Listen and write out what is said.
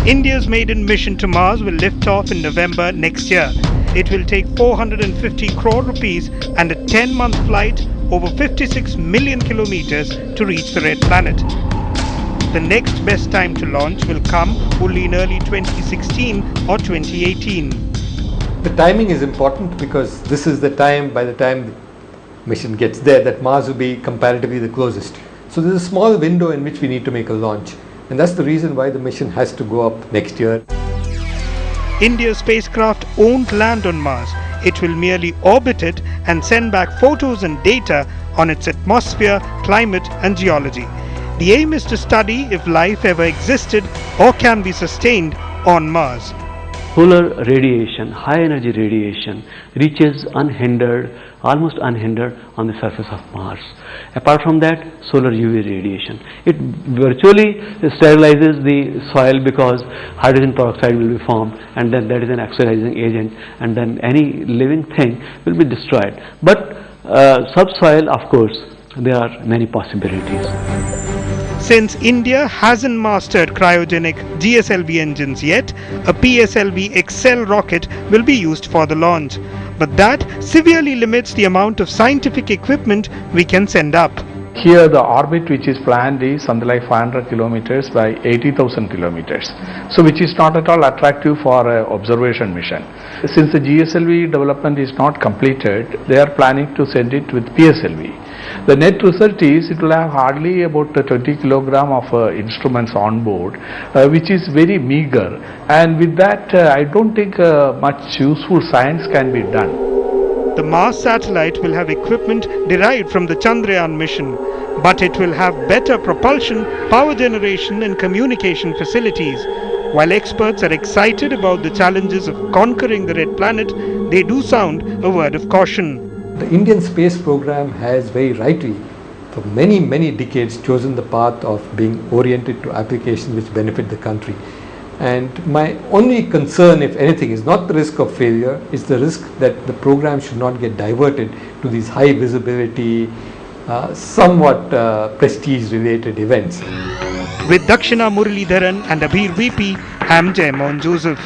India's maiden mission to Mars will lift off in November next year. It will take 450 crore rupees and a 10-month flight over 56 million kilometers to reach the red planet. The next best time to launch will come only in early 2016 or 2018. The timing is important because this is the time, by the time the mission gets there, that Mars will be comparatively the closest. So there's a small window in which we need to make a launch, and that's the reason why the mission has to go up next year. India's spacecraft won't land on Mars. It will merely orbit it and send back photos and data on its atmosphere, climate and geology. The aim is to study if life ever existed or can be sustained on Mars. Solar radiation, high energy radiation, reaches unhindered, almost unhindered on the surface of Mars. Apart from that, solar UV radiation. It virtually sterilizes the soil because hydrogen peroxide will be formed, and then that is an oxidizing agent, and then any living thing will be destroyed. But subsoil, of course, there are many possibilities. Since India hasn't mastered cryogenic GSLV engines yet, a PSLV XL rocket will be used for the launch. But that severely limits the amount of scientific equipment we can send up. Here the orbit which is planned is something like 500 kilometers by 80,000 kilometers. So which is not at all attractive for an observation mission. Since the GSLV development is not completed, they are planning to send it with PSLV. The net result is it will have hardly about 20 kilogram of instruments on board, which is very meager, and with that I don't think much useful science can be done. The Mars satellite will have equipment derived from the Chandrayaan mission, but it will have better propulsion, power generation and communication facilities. While experts are excited about the challenges of conquering the red planet, they do sound a word of caution. The Indian space program has very rightly, for many decades, chosen the path of being oriented to applications which benefit the country. And my only concern, if anything, is not the risk of failure, it's the risk that the program should not get diverted to these high visibility, somewhat prestige related events. With Dakshina Muralidharan and Abhir VP, I'm Jayamon Joseph.